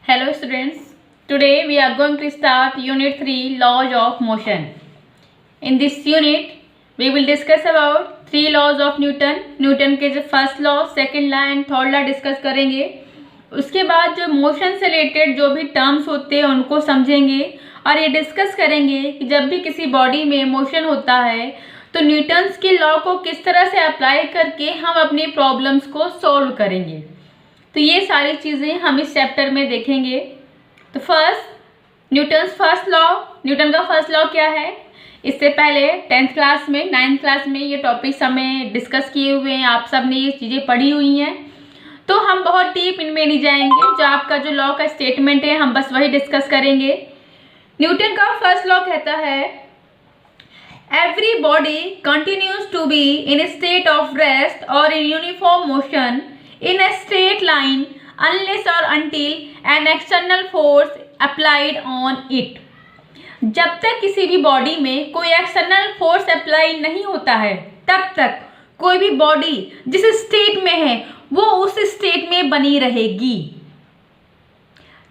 Hello students, today we are going to start Unit 3 Laws of Motion. In this unit, we will discuss about 3 laws of Newton. Newton के जो first law, second law and third law discuss करेंगे. उसके बाद जो motion से related जो भी terms होते हैं उनको समझेंगे और ये डिस्कस करेंगे कि जब भी किसी बॉडी में मोशन होता है तो न्यूटन्स के लॉ को किस तरह से अप्लाई करके हम अपनी प्रॉब्लम्स को सॉल्व करेंगे. तो ये सारी चीज़ें हम इस चैप्टर में देखेंगे. तो फर्स्ट न्यूटन का फर्स्ट लॉ क्या है. इससे पहले 10th क्लास में 9th क्लास में ये टॉपिक्स हमें डिस्कस किए हुए हैं, आप सब ने ये चीज़ें पढ़ी हुई हैं, तो हम बहुत डीप इनमें नहीं जाएंगे. जो आपका जो लॉ का स्टेटमेंट है हम बस वही डिस्कस करेंगे. न्यूटन का फर्स्ट लॉ कहता है every body continues to be in state of rest और in uniform motion in a straight line unless or until an external force applied on it. जब तक किसी भी बॉडी में कोई एक्सटर्नल फोर्स अप्लाई नहीं होता है तब तक कोई भी बॉडी जिस स्टेट में है वो उस स्टेट में बनी रहेगी,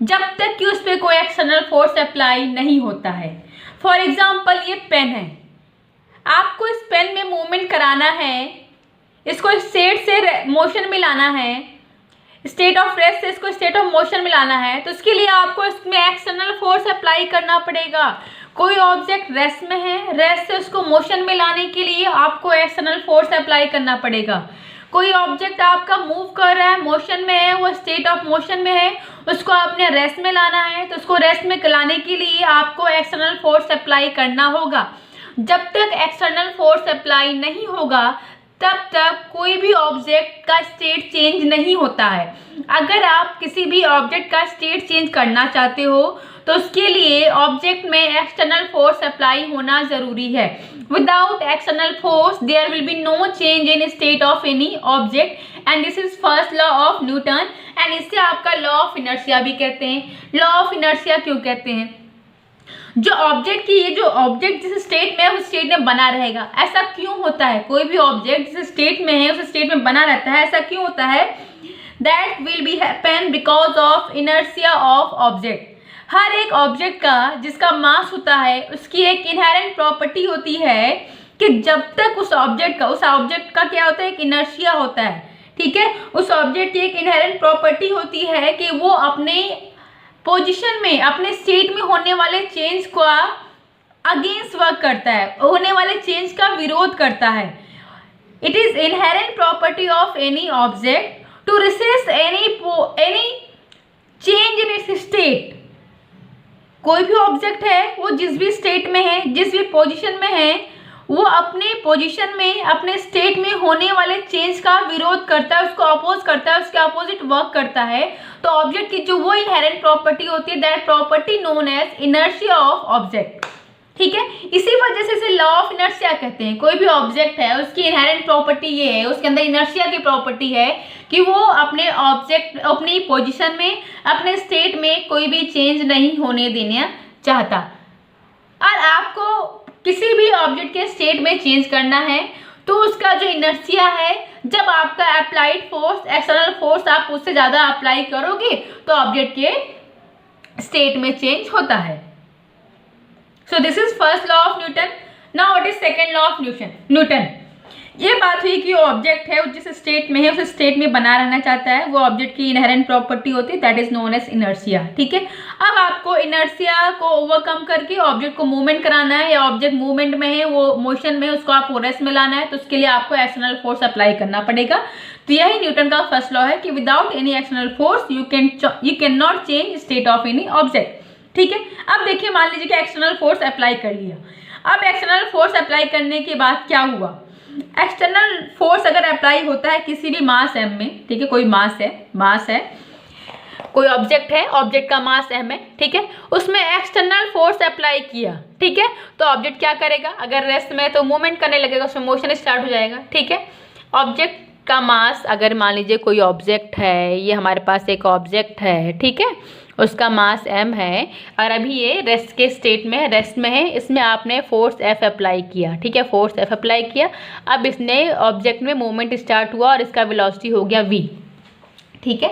जब तक कि उस पर कोई एक्सटर्नल फोर्स अप्लाई नहीं होता है. फॉर एग्जाम्पल ये पेन है, आपको इस पेन में मूवमेंट कराना है, इसको स्टेट से मोशन में लाना है, स्टेट ऑफ रेस्ट से इसको स्टेट ऑफ मोशन में लाना है, तो उसके लिए आपको इसमें एक्सटर्नल फोर्स अप्लाई करना पड़ेगा. कोई ऑब्जेक्ट रेस्ट में है, रेस्ट से उसको मोशन में लाने के लिए आपको एक्सटर्नल फोर्स अप्लाई करना पड़ेगा. कोई ऑब्जेक्ट आपका मूव कर रहा है, मोशन में है, वो स्टेट ऑफ मोशन में है, उसको आपने रेस्ट में लाना है, तो उसको रेस्ट में लाने के लिए आपको एक्सटर्नल फोर्स अप्लाई करना होगा. जब तक एक्सटर्नल फोर्स अप्लाई नहीं होगा तब तक कोई भी ऑब्जेक्ट का स्टेट चेंज नहीं होता है. अगर आप किसी भी ऑब्जेक्ट का स्टेट चेंज करना चाहते हो तो उसके लिए ऑब्जेक्ट में एक्सटर्नल फोर्स अप्लाई होना ज़रूरी है. Without external force there will be no change in state of any object and this is first law of Newton. And इसे आपका लॉ ऑफ इनर्शिया भी कहते हैं. लॉ ऑफ इनर्शिया क्यों कहते हैं? जो ऑब्जेक्ट की ये जो ऑब्जेक्ट जिस स्टेट में है उस स्टेट में बना रहेगा. ऐसा क्यों होता है? कोई भी ऑब्जेक्ट जिस स्टेट में है उस स्टेट में बना रहता है. ऐसा क्यों होता है? That will be happen because of inertia of object. हर एक ऑब्जेक्ट का जिसका मास होता है उसकी एक इनहेरेंट प्रॉपर्टी होती है कि जब तक उस ऑब्जेक्ट का क्या होता है, एक इनर्शिया होता है. ठीक है, उस ऑब्जेक्ट की एक इनहेरेंट प्रॉपर्टी होती है कि वो अपने पोजीशन में, अपने स्टेट में होने वाले चेंज का अगेंस्ट वर्क करता है, होने वाले चेंज का विरोध करता है. It is inherent property of any object to resist any change in its state. कोई भी ऑब्जेक्ट है वो जिस भी स्टेट में है, जिस भी पोजीशन में है, वो अपने पोजीशन में, अपने स्टेट में होने वाले चेंज का विरोध करता है, उसको अपोज करता है, उसके अपोजिट वर्क करता है. तो ऑब्जेक्ट की जो वो इनहेरेंट प्रॉपर्टी होती है that property known as inertia of object. ठीक है, इसी वजह से इसे लॉ ऑफ इनर्शिया कहते हैं. कोई भी ऑब्जेक्ट है उसकी इनहेरेंट प्रॉपर्टी ये है, उसके अंदर इनर्शिया की प्रॉपर्टी है कि वो अपने ऑब्जेक्ट, अपनी पोजीशन में, अपने स्टेट में कोई भी चेंज नहीं होने देना चाहता. और आपको किसी भी ऑब्जेक्ट के स्टेट में चेंज करना है तो उसका जो इनर्शिया है, जब आपका अप्लाइड फोर्स, एक्सटर्नल फोर्स आप उससे ज़्यादा अप्लाई करोगे तो ऑब्जेक्ट के स्टेट में चेंज होता है. So this is first law of Newton. Now what is second law of Newton. ये बात हुई कि ऑब्जेक्ट है जिस स्टेट में है उस स्टेट में बना रहना चाहता है, वो ऑब्जेक्ट की इनहेरेंट प्रॉपर्टी होती है that is known as inertia. ठीक है, अब आपको इनर्शिया को ओवरकम करके ऑब्जेक्ट को मूवमेंट कराना है, या ऑब्जेक्ट मूवमेंट में है, वो मोशन में है, उसको आपको रेस्ट में लाना है, तो उसके लिए आपको एक्सटर्नल फोर्स अप्लाई करना पड़ेगा. तो यही न्यूटन का फर्स्ट लॉ है कि without any external force you can not change state of any object. ठीक है, अब देखिए, मान लीजिए कि एक्सटर्नल फोर्स अप्लाई कर लिया. अब एक्सटर्नल फोर्स अप्लाई करने के बाद क्या हुआ? एक्सटर्नल फोर्स अगर अप्लाई होता है किसी भी मास m में, ठीक है, कोई मास है, कोई ऑब्जेक्ट है, ऑब्जेक्ट का मास m है, ठीक है, उसमें एक्सटर्नल फोर्स अप्लाई किया, ठीक है, तो ऑब्जेक्ट क्या करेगा? अगर रेस्ट में तो मूवमेंट करने लगेगा, उसमें मोशन स्टार्ट हो जाएगा. ठीक है, ऑब्जेक्ट का मास, अगर मान लीजिए कोई ऑब्जेक्ट है, ये हमारे पास एक ऑब्जेक्ट है, ठीक है, उसका मास m है और अभी ये रेस्ट के स्टेट में, रेस्ट में है, इसमें आपने फोर्स F अप्लाई किया. ठीक है, फोर्स F अप्लाई किया. अब इसने ऑब्जेक्ट में मूवमेंट स्टार्ट हुआ और इसका वेलोसिटी हो गया v. ठीक है,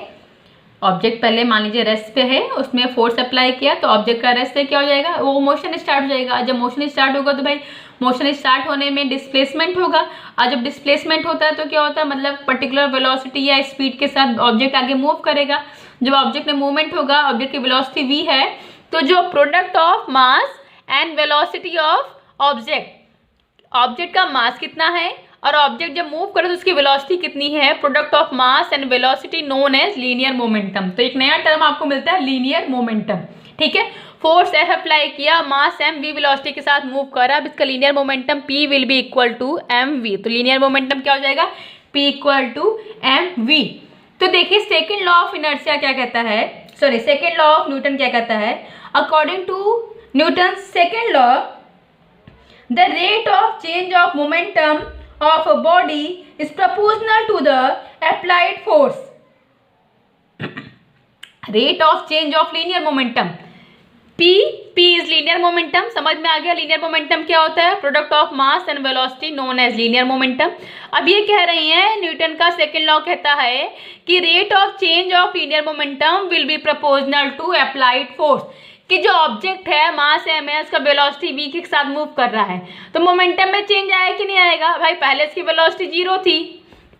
ऑब्जेक्ट पहले मान लीजिए रेस्ट पे है, उसमें फोर्स अप्लाई किया तो ऑब्जेक्ट का रेस्ट से क्या हो जाएगा, वो मोशन स्टार्ट हो जाएगा। जब मोशन स्टार्ट होगा तो भाई मोशन स्टार्ट होने में डिस्प्लेसमेंट होगा, और जब डिस्प्लेसमेंट होता है तो क्या होता है, मतलब पर्टिकुलर वेलोसिटी या स्पीड के साथ ऑब्जेक्ट आगे मूव करेगा। जब ऑब्जेक्ट में मूवमेंट होगा, ऑब्जेक्ट की वेलोसिटी v है, तो जो product of mass and velocity of object का मास कितना है और ऑब्जेक्ट जब मूव करे तो उसकी वेलोसिटी कितनी है, product of mass and velocity known as linear momentum. तो एक नया टर्म आपको मिलता है लीनियर मोमेंटम। ठीक है, फोर्स F अप्लाई किया, मास m v वेलोसिटी के साथ मूव करा, अब इसका linear momentum P will be equal to mv। तो लीनियर मोमेंटम क्या हो जाएगा, P इक्वल टू mv। तो देखिए सेकेंड लॉ ऑफ इनर्शिया क्या कहता है, सेकेंड लॉ ऑफ न्यूटन क्या कहता है, according to Newton second law the rate of change of momentum of a body is proportional to the applied force. Rate of change of linear momentum, P is linear momentum। समझ में आ गया linear momentum क्या होता है, product of mass and velocity known as linear momentum। अब ये कह रही हैं, न्यूटन का सेकेंड लॉ कहता है कि rate of change of linear momentum will be proportional to applied force, कि जो ऑब्जेक्ट है मास m है, उसका वेलोसिटी v के साथ मूव कर रहा है, तो मोमेंटम में चेंज आएगा कि नहीं आएगा। भाई पहले इसकी वेलोसिटी 0 थी,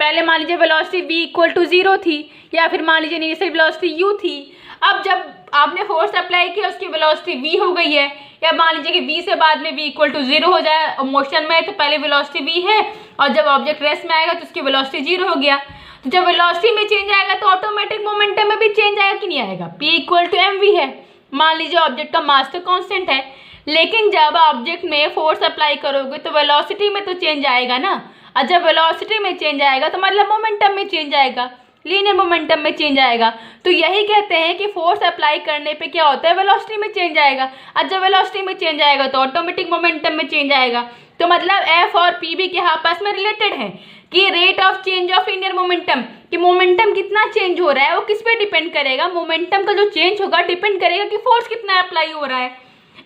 पहले मान लीजिए वेलोसिटी v इक्वल टू 0 थी, या फिर मान लीजिए इनिशियल वेलोसिटी u थी। अब जब आपने फोर्स अप्लाई किया उसकी वेलोसिटी v हो गई है, या मान लीजिए कि v से बाद में v इक्वल टू 0 हो जाए, और मोशन में है तो पहले वेलोसिटी v है, और जब ऑब्जेक्ट रेस्ट में आएगा तो उसकी वेलोसिटी 0 हो गया। तो जब वेलोसिटी में चेंज आएगा तो ऑटोमेटिक मोमेंटम में भी चेंज आएगा कि नहीं आएगा, p इक्वल टू mv है। मान लीजिए ऑब्जेक्ट का मास तो कांस्टेंट है, लेकिन जब ऑब्जेक्ट में फोर्स अप्लाई करोगे तो वेलोसिटी में तो चेंज आएगा ना, और जब वेलोसिटी में चेंज आएगा तो मतलब मोमेंटम में चेंज आएगा, लीनियर मोमेंटम में चेंज आएगा। तो यही कहते हैं कि फोर्स अप्लाई करने पे क्या होता है, वेलोसिटी में चेंज आएगा, और जब वेलोसिटी में चेंज आएगा तो ऑटोमेटिक मोमेंटम में चेंज आएगा। तो मतलब F और P भी क्या आपस में रिलेटेड है कि rate of change of linear momentum, कि मोमेंटम कितना चेंज हो रहा है वो किस पे डिपेंड करेगा, मोमेंटम का जो चेंज होगा डिपेंड करेगा कि फोर्स कितना अप्लाई हो रहा है।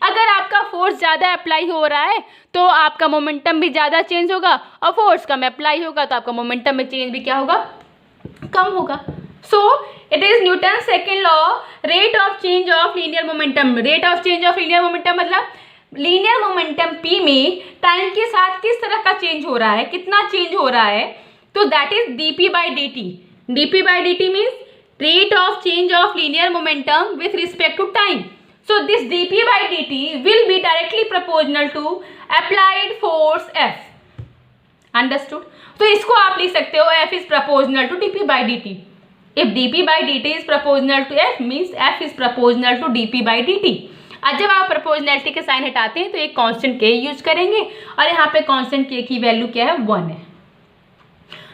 अगर आपका फोर्स ज़्यादा अप्लाई हो रहा है तो आपका मोमेंटम भी ज़्यादा चेंज होगा, और फोर्स कम अप्लाई होगा तो आपका मोमेंटम में चेंज भी क्या होगा, कम होगा। So it is Newton second law, rate of change of linear momentum. Rate of change of linear momentum मतलब लीनियर मोमेंटम P में टाइम के साथ किस तरह का चेंज हो रहा है, कितना चेंज हो रहा है, तो that is dp by dt। dp by dt means rate of change of linear momentum with respect to time. So this dp by dt will be directly proportional to applied force F. Understood? तो इसको आप लिख सकते हो F is proportional to dp by dt. If dp by dt is proportional to F means F is proportional to dp by dt. आज जब आप proportionality के साइन हटाते हैं तो एक कांस्टेंट k यूज करेंगे, और यहाँ पे कांस्टेंट k की वैल्यू क्या है, 1 है।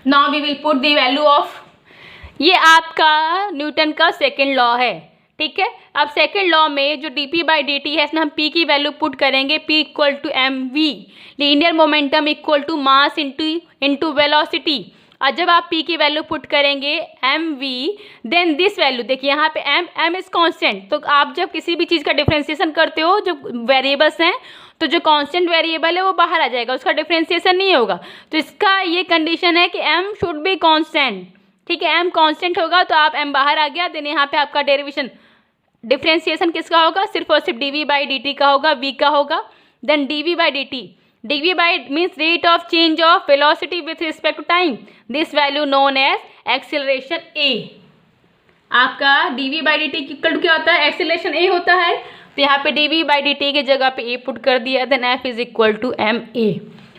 Now we will put the value of, ये आपका न्यूटन का सेकेंड लॉ है। ठीक है, अब सेकेंड लॉ में जो dp बाई dt है इसमें हम p की वैल्यू पुट करेंगे, p equal to mv, linear momentum equal to mass into velocity. और जब आप p की वैल्यू पुट करेंगे mv, देन दिस वैल्यू, देखिए यहाँ पे m इज कांस्टेंट। तो आप जब किसी भी चीज़ का डिफ्रेंसिएशन करते हो, जो वेरिएबल्स हैं, तो जो कांस्टेंट वेरिएबल है वो बाहर आ जाएगा, उसका डिफ्रेंसिएशन नहीं होगा। तो इसका ये कंडीशन है कि m शुड बी कांस्टेंट। ठीक है, m कांस्टेंट होगा तो आप m बाहर आ गया, देन यहाँ पे आपका डेरिवेशन डिफ्रेंसिएशन किसका होगा, सिर्फ और सिर्फ dv बाई dt का होगा, v का होगा। Then dv by dt, dv by means rate of change of velocity with respect to time, this value known as acceleration a। आपका dv by dt equal to क्या होता है, acceleration a होता है। तो यहाँ पे dv by dt की जगह पे a पुट कर दिया, then f is equal to ma।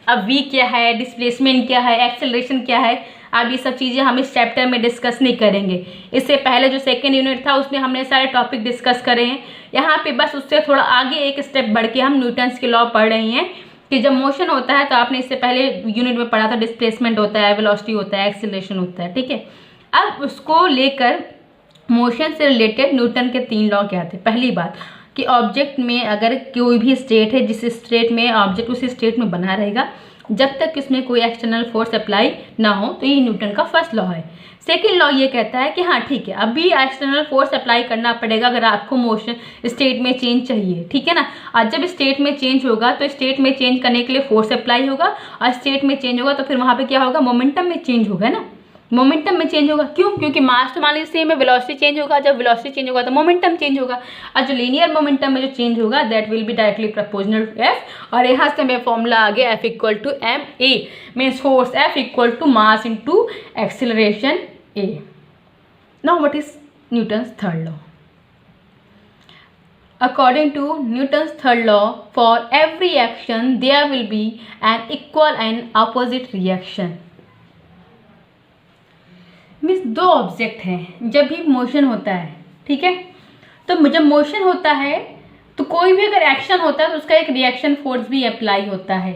अब v क्या है, डिस्प्लेसमेंट क्या है, एक्सेलरेशन क्या है, अब ये सब चीज़ें हम इस चैप्टर में डिस्कस नहीं करेंगे। इससे पहले जो सेकेंड यूनिट था उसमें हमने सारे टॉपिक डिस्कस करे हैं। यहाँ पे बस उससे थोड़ा आगे एक स्टेप बढ़ के हम न्यूटन्स के लॉ पढ़ रहे हैं कि जब मोशन होता है तो आपने इससे पहले यूनिट में पढ़ा था, डिस्प्लेसमेंट होता है, वेलोसिटी होता है, एक्सेलरेशन होता है। ठीक है, अब उसको लेकर मोशन से रिलेटेड न्यूटन के 3 लॉ क्या थे। पहली बात कि ऑब्जेक्ट में अगर कोई भी स्टेट है, जिस स्टेट में ऑब्जेक्ट उस स्टेट में बना रहेगा जब तक इसमें कोई एक्सटर्नल फोर्स अप्लाई ना हो, तो ये न्यूटन का फर्स्ट लॉ है। सेकेंड लॉ ये कहता है कि हाँ ठीक है, अभी एक्सटर्नल फोर्स अप्लाई करना पड़ेगा अगर आपको मोशन स्टेट में चेंज चाहिए। ठीक है ना, आज जब स्टेट में चेंज होगा तो स्टेट में चेंज करने के लिए फोर्स अप्लाई होगा, और स्टेट में चेंज होगा तो फिर वहाँ पे क्या होगा, मोमेंटम में चेंज होगा ना। मोमेंटम में चेंज होगा। क्यों? क्योंकि मास तो मान लीजिए सेम है, वेलोसिटी चेंज होगा, जब वेलोसिटी चेंज होगा तो मोमेंटम चेंज होगा, और जो लीनियर मोमेंटम में जो चेंज होगा that will be directly proportional to f. और यहाँ से हमें फॉर्मूला आ गया f equal to m a, means force f equal to mass into acceleration a. Now what is Newton's third law? According to Newton's third law, for every action there will be an equal and opposite reaction. Means दो object हैं, जब भी motion होता है, ठीक है, तो जब मोशन होता है तो कोई भी अगर एक्शन होता है तो उसका एक रिएक्शन फोर्स भी अप्लाई होता है।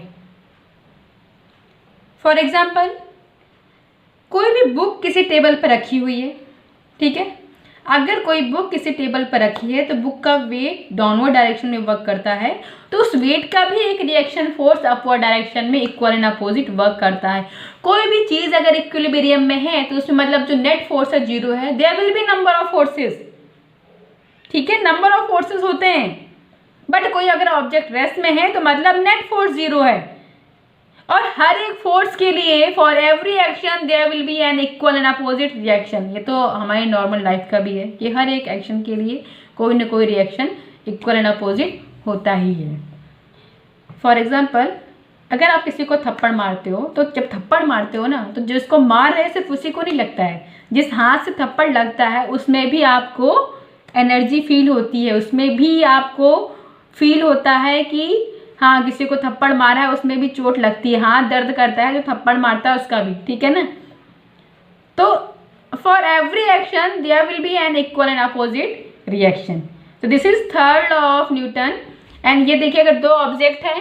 फॉर एग्जाम्पल, कोई भी बुक किसी टेबल पर रखी हुई है, ठीक है, अगर कोई बुक किसी टेबल पर रखी है तो बुक का वेट डाउनवर्ड डायरेक्शन में वर्क करता है, तो उस वेट का भी एक रिएक्शन फोर्स अपवर्ड डायरेक्शन में इक्वल एंड अपोजिट वर्क करता है। कोई भी चीज़ अगर इक्विलिब्रियम में है तो उसमें मतलब जो नेट फोर्स है 0 है, there will be number of forces, ठीक है, नंबर ऑफ फोर्सेस होते हैं, बट कोई अगर ऑब्जेक्ट रेस्ट में है तो मतलब नेट फोर्स 0 है। और हर एक फोर्स के लिए for every action there will be an equal and opposite reaction. ये तो हमारी नॉर्मल लाइफ का भी है कि हर एक एक्शन के लिए कोई ना कोई रिएक्शन इक्वल एंड अपोजिट होता ही है। फॉर एग्जाम्पल, अगर आप किसी को थप्पड़ मारते हो तो जब थप्पड़ मारते हो ना तो जिसको मार रहे सिर्फ उसी को नहीं लगता है, जिस हाथ से थप्पड़ लगता है उसमें भी आपको एनर्जी फील होती है, उसमें भी आपको फील होता है कि हाँ किसी को थप्पड़ मारा है, उसमें भी चोट लगती है, हाथ दर्द करता है जो थप्पड़ मारता है उसका भी, ठीक है ना। तो for every action there will be an equal and opposite reaction. तो this is third law of Newton. And ये देखिए, अगर दो ऑब्जेक्ट है,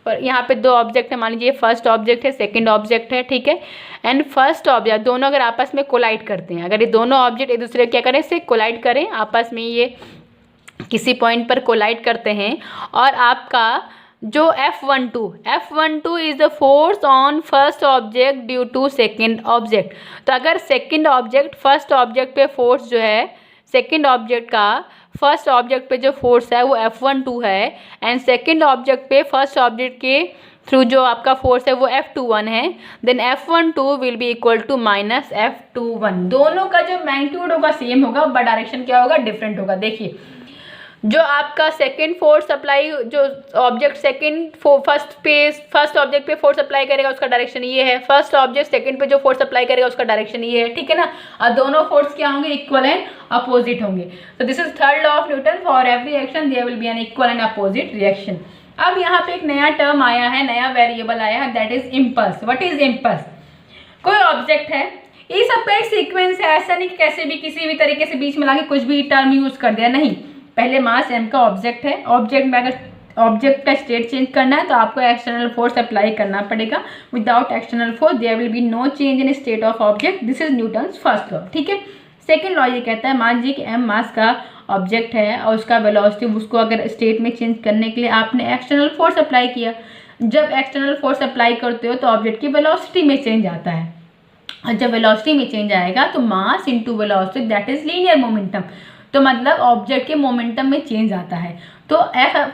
पर यहाँ पे दो ऑब्जेक्ट है, मान लीजिए फर्स्ट ऑब्जेक्ट है, सेकंड ऑब्जेक्ट है, ठीक है, एंड फर्स्ट ऑब्जेक्ट दोनों अगर आपस में कोलाइड करते हैं, अगर ये दोनों ऑब्जेक्ट एक दूसरे क्या करें, से कोलाइड करें, आपस में ये किसी पॉइंट पर कोलाइड करते हैं, और आपका जो F12 is the force on first object due to second object. तो अगर सेकेंड ऑब्जेक्ट फर्स्ट ऑब्जेक्ट पे फोर्स जो है, सेकेंड ऑब्जेक्ट का फर्स्ट ऑब्जेक्ट पे जो फोर्स है वो F12 है, एंड सेकेंड ऑब्जेक्ट पे फर्स्ट ऑब्जेक्ट के थ्रू जो आपका फोर्स है वो F21 है, then F12 will be equal to minus F21। दोनों का जो मैग्नीट्यूड होगा सेम होगा, बट डायरेक्शन क्या होगा, डिफरेंट होगा। देखिए, जो आपका सेकेंड फोर्स अप्लाई, जो ऑब्जेक्ट फर्स्ट ऑब्जेक्ट पे फोर्स अप्लाई करेगा उसका डायरेक्शन ये है, फर्स्ट ऑब्जेक्ट सेकेंड पे जो फोर्स अप्लाई करेगा उसका डायरेक्शन ये है, ठीक है ना, और दोनों फोर्स क्या होंगे, इक्वल एंड अपोजिट होंगे। तो this is third law of Newton, for every action there will be an equal and opposite reaction. अब यहाँ पे एक नया टर्म आया है, नया वेरिएबल आया है, that is impulse. What is impulse? कोई ऑब्जेक्ट है, ये सबका एक सीक्वेंस है, ऐसा नहीं कि कैसे भी किसी भी तरीके से बीच में लाके कुछ भी टर्म यूज कर दिया, नहीं। पहले मास m का ऑब्जेक्ट है, ऑब्जेक्ट में अगर ऑब्जेक्ट का स्टेट चेंज करना है तो आपको एक्सटर्नल फोर्स अप्लाई करना पड़ेगा। Without external force there will be no change in state of object. This is Newton's first law, ठीक है। सेकेंड लॉ ये कहता है, मान लीजिए कि m मास का ऑब्जेक्ट है और उसका वेलोसिटी, उसको अगर स्टेट में चेंज करने के लिए आपने एक्सटर्नल फोर्स अप्लाई किया, जब एक्सटर्नल फोर्स अप्लाई करते हो तो ऑब्जेक्ट की वेलोसिटी में चेंज आता है, और जब वेलोसिटी में चेंज आएगा तो मास into velocity that is linear momentum, तो मतलब ऑब्जेक्ट के मोमेंटम में चेंज आता है। तो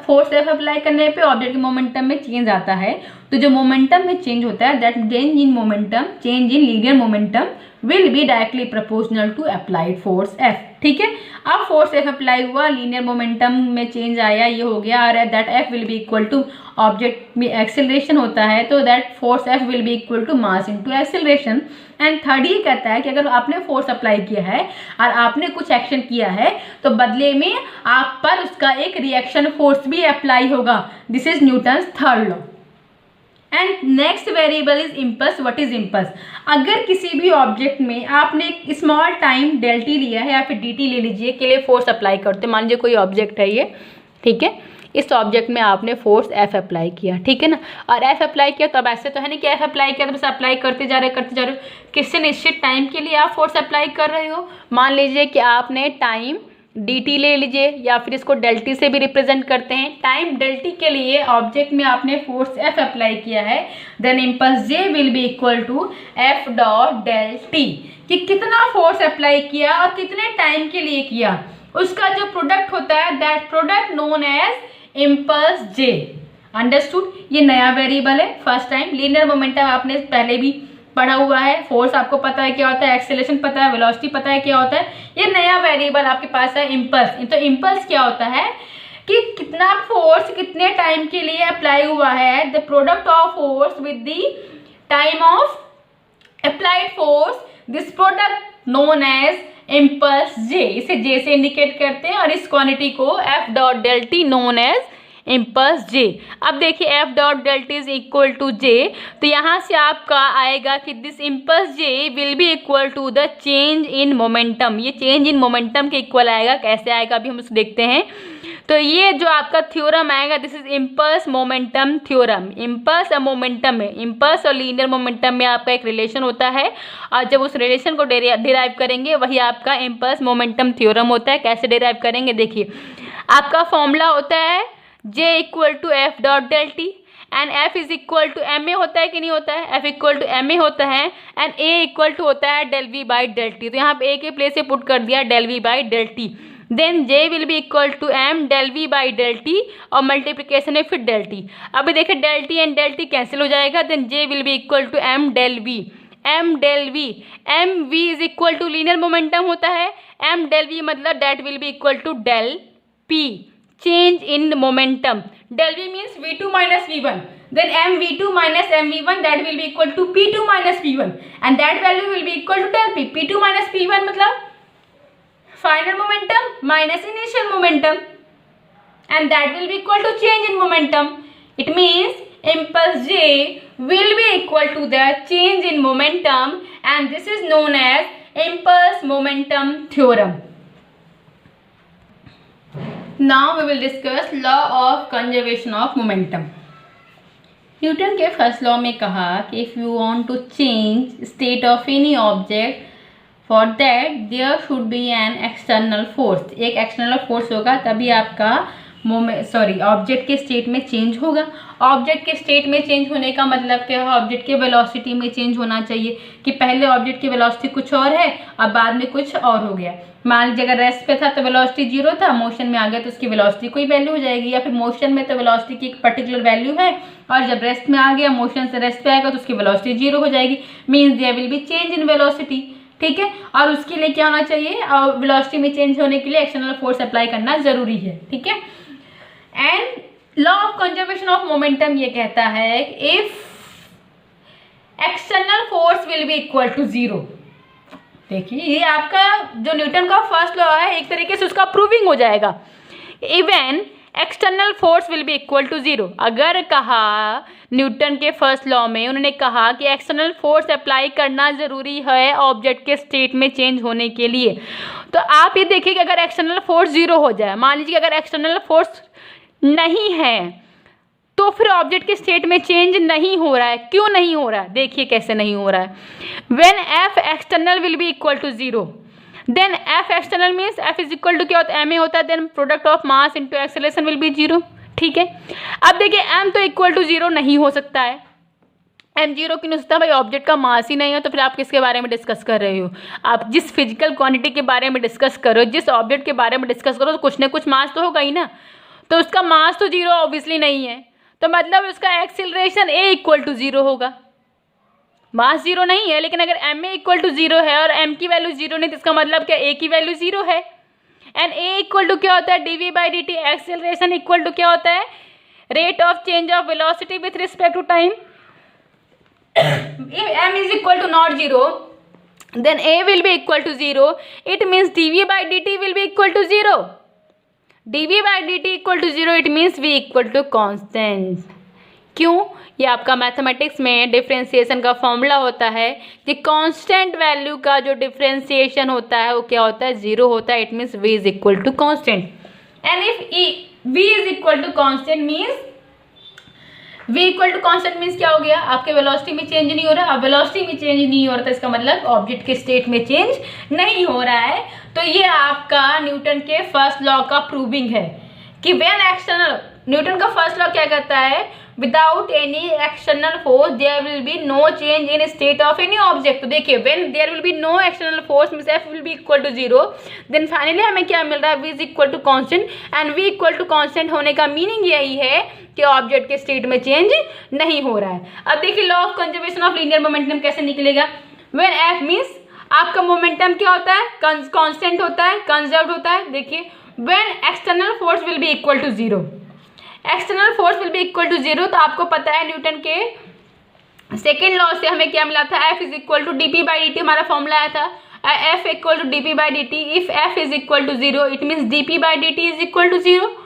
फोर्स एफ अप्लाई करने पे ऑब्जेक्ट के मोमेंटम में चेंज आता है, तो जो मोमेंटम में चेंज होता है that change in momentum, change in linear momentum will be directly proportional to applied force f, ठीक है। अब फोर्स एफ अप्लाई हुआ, लीनियर मोमेंटम में चेंज आया, ये हो गया, और that f will be equal to object में एक्सेलरेशन होता है, तो that force f will be equal to mass into acceleration. And third ये कहता है कि अगर आपने फोर्स अप्लाई किया है और आपने कुछ एक्शन किया है तो बदले में आप पर उसका एक रिएक्शन फोर्स भी अप्लाई होगा। This is Newton's third law. And next variable is impulse. What is impulse? अगर किसी भी ऑब्जेक्ट में आपने एक स्मॉल टाइम डेल टी लिया है या फिर डी टी ले लीजिए के लिए फोर्स अप्लाई करते हैं, मान लीजिए कोई ऑब्जेक्ट है ये, ठीक है, इस ऑब्जेक्ट में आपने फोर्स एफ अप्लाई किया, ठीक है ना, और एफ अप्लाई किया, तब ऐसे तो है नहीं कि एफ अप्लाई किया तो बस अप्लाई करते जा रहे हो, किसी निश्चित टाइम के लिए आप फोर्स अप्लाई कर रहे हो। मान लीजिए कि आपने टाइम डी टी ले लीजिए, या फिर इसको डेल टी से भी रिप्रेजेंट करते हैं। टाइम डेल टी के लिए ऑब्जेक्ट में आपने फोर्स एफ अप्लाई किया है, then impulse J will be equal to f dot del t, कि कितना फोर्स अप्लाई किया और कितने टाइम के लिए किया, उसका जो प्रोडक्ट होता है that product known as impulse j. Understood? ये नया वेरिएबल है, फर्स्ट टाइम। लीनियर मोमेंटम आपने पहले भी पढ़ा हुआ है, फोर्स आपको पता है क्या होता है, एक्सेलरेशन पता है, वेलोसिटी पता है क्या होता है। ये नया वेरिएबल आपके पास है इम्पल्स। तो इम्पल्स क्या होता है कि कितना फोर्स कितने टाइम के लिए अप्लाई हुआ है, the product of force with the time of applied force, this product known as impulse J. इसे जे से इंडिकेट करते हैं और इस क्वांटिटी को F dot del T known as impulse J. अब देखिए F dot del T is equal to J, तो यहाँ से आपका आएगा कि this impulse J will be equal to the change in momentum. ये चेंज इन मोमेंटम के इक्वल आएगा। कैसे आएगा अभी हम उसे देखते हैं। तो ये जो आपका थ्योरम आएगा, this is impulse momentum theorem. Impulse और मोमेंटम में, इम्पल्स और लीनियर मोमेंटम में आपका एक रिलेशन होता है, और जब उस रिलेशन को डिराइव करेंगे वही आपका इम्पल्स मोमेंटम थ्योरम होता है। कैसे डिराइव करेंगे देखिए, आपका फॉर्मूला होता है J equal to f dot del T and f is equal to m ए होता है कि नहीं होता है, एफ इक्वल टू एम ए होता है एंड ए इक्वल टू होता है del we by del t. तो यहाँ पे ए के प्लेस से पुट कर दिया del we by del T, then J will be equal to M del we by del T और मल्टीप्लिकेशन है फिर डेल टी। अभी देखिए del T and del T cancel हो जाएगा, then J will be equal to M del V, M del V, M V is equal to linear momentum होता है, M del V मतलब that will be equal to del P, change in momentum. Del V means V2 minus V1. Then mv2 minus mv1 that will be equal to p2 minus p1 and that value will be equal to del p. p2 minus p1 मतलब final momentum minus initial momentum and that will be equal to change in momentum. It means impulse J will be equal to the change in momentum and this is known as impulse momentum theorem. Now we will discuss law of conservation of momentum. Newton के first law में कहा कि if you want to change state of any object, for that there should be an external force. एक external force होगा तभी आपका object के state में चेंज होगा। ऑब्जेक्ट के स्टेट में चेंज होने का मतलब क्या है, ऑब्जेक्ट के वेलोसिटी में चेंज होना चाहिए कि पहले ऑब्जेक्ट की वेलोसिटी कुछ और है और बाद में कुछ और हो गया। मान लीजिए अगर रेस्ट पे था तो वेलोसिटी 0 था, मोशन में आ गया तो उसकी वेलोसिटी कोई वैल्यू हो जाएगी, या फिर मोशन में तो वेलोसिटी की एक पर्टिकुलर वैल्यू है और जब रेस्ट में आ गया, मोशन से रेस्ट पे आएगा तो उसकी वेलोसिटी 0 हो जाएगी। Means there will be change in velocity, ठीक है। और उसके लिए क्या होना चाहिए, वेलोसिटी में चेंज होने के लिए एक्सटर्नल फोर्स अप्लाई करना जरूरी है, ठीक है। And law of conservation of momentum ये कहता है if external force will be equal to 0। देखिए ये आपका जो न्यूटन का फर्स्ट लॉ है एक तरीके से उसका प्रूविंग हो जाएगा। Even external force will be equal to 0। अगर कहा न्यूटन के फर्स्ट लॉ में उन्होंने कहा कि एक्सटर्नल फोर्स अप्लाई करना ज़रूरी है ऑब्जेक्ट के स्टेट में चेंज होने के लिए, तो आप ये देखिए कि अगर एक्सटर्नल फोर्स 0 हो जाए, मान लीजिए अगर एक्सटर्नल फोर्स नहीं है तो फिर ऑब्जेक्ट के स्टेट में चेंज नहीं हो रहा है। क्यों नहीं हो रहा है, देखिए कैसे नहीं हो रहा है। When F external will be equal to 0, then F external means F is equal to क्या होता है, एम ए होता है, then product of mass into acceleration will be 0, ठीक है। अब देखिए एम तो इक्वल टू 0 नहीं हो सकता है, एम 0 क्यों नहीं हो सकता, भाई ऑब्जेक्ट का मास ही नहीं है, तो फिर आप किसके बारे में डिस्कस कर रहे हो। आप जिस फिजिकल क्वांटिटी के बारे में डिस्कस करो, जिस ऑब्जेक्ट के बारे में डिस्कस करो, तो कुछ ना कुछ मास तो होगा ही ना। तो उसका मास तो 0 ऑब्वियसली नहीं है, तो मतलब उसका एक्सीलरेशन ए इक्वल टू 0 होगा। मास 0 नहीं है, लेकिन अगर एम ए इक्वल टू 0 है और एम की वैल्यू 0 नहीं, तो इसका मतलब क्या ए की वैल्यू 0 है। एंड ए इक्वल टू क्या होता है, D V by D T. Acceleration equal to क्या होता है, rate of change of velocity with respect to time. If M is equal to not 0, then a will be equal to 0. It means dv by dt will be equal to 0. dv by dt equal to 0, it means v equal to constant. क्यों, ये आपका mathematics में differentiation का formula होता है कि constant value का जो डिफ्रेंसिएशन होता है वो क्या होता है, 0 होता है। It means v is equal to constant. And if v is equal to constant means v equal to constant means क्या हो गया, आपके वेलोसिटी में चेंज नहीं हो रहा। अब वेलोसिटी में चेंज नहीं हो रहा था, इसका मतलब ऑब्जेक्ट के स्टेट में चेंज नहीं हो रहा है। तो ये आपका न्यूटन के फर्स्ट लॉ का प्रूविंग है कि व्हेन एक्सटर्नल, न्यूटन का फर्स्ट लॉ क्या कहता है, without any external force there will be no change in state of any object. तो देखिए when there will be no external force means F will be equal to 0, then finally हमें क्या मिल रहा है, V is equal to constant, and V equal to constant होने का meaning यही है कि ऑब्जेक्ट के स्टेट में चेंज नहीं हो रहा है। अब देखिए law of conservation of linear momentum कैसे निकलेगा। व्हेन F मींस आपका मोमेंटम क्या होता है, कांस्टेंट होता है, कंजर्व्ड होता है। देखिए when external force will be equal to 0, external force will be equal to 0, तो आपको पता है न्यूटन के सेकेंड लॉ से हमें क्या मिला था, F is equal to D P by D T हमारा फॉर्मूला आया था, F equal to D P by D T. If F is equal to 0 it means D P by D T is equal to 0।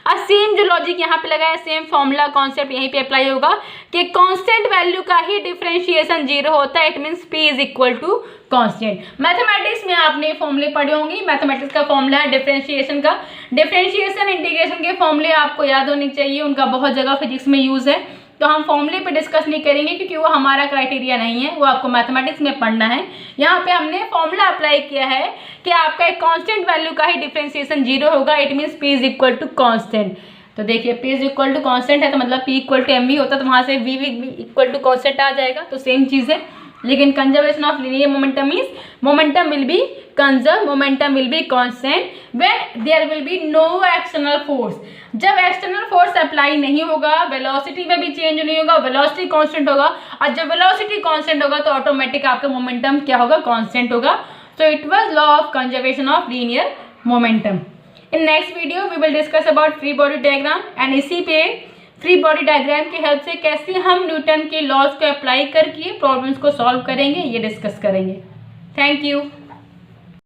और same जो logic यहाँ पे लगाया, same formula concept यहीं पे अप्लाई होगा कि कांस्टेंट वैल्यू का ही डिफरेंशिएशन 0 होता है, it means P is equal to constant. Mathematics में आपने फॉर्मूले पढ़े होंगे, मैथमेटिक्स का फॉर्मूला है डिफरेंशिएशन का, डिफरेंशिएशन इंटीग्रेशन के फॉर्मूले आपको याद होने चाहिए, उनका बहुत जगह फिजिक्स में यूज है, तो हम फॉर्मूले पे डिस्कस नहीं करेंगे क्योंकि वो हमारा क्राइटेरिया नहीं है, वो आपको मैथमेटिक्स में पढ़ना है। यहाँ पे हमने फॉर्मूला अप्लाई किया है कि आपका एक कांस्टेंट वैल्यू का ही डिफरेंशिएशन 0 होगा, it means P is equal to constant. तो देखिए P is equal to constant है तो मतलब P इक्वल टू mv होता, तो वहाँ से V इक्वल टू कांस्टेंट आ जाएगा, तो सेम चीज़ है। लेकिन conservation of linear momentum means momentum will be conserve, momentum will be constant when there will be no external force. जब एक्सटर्नल फोर्स अप्लाई नहीं होगा, वेलोसिटी में भी चेंज नहीं होगा, वेलोसिटी कांस्टेंट होगा, और जब वेलोसिटी कांस्टेंट होगा तो ऑटोमेटिक आपका मोमेंटम क्या होगा, कांस्टेंट होगा। So it was law of conservation of linear momentum. In next video we will discuss about free body diagram, and इसी पे फ्री बॉडी डायग्राम की हेल्प से कैसे हम न्यूटन के लॉज को अप्लाई करके प्रॉब्लम्स को सॉल्व करेंगे, ये डिस्कस करेंगे। Thank you.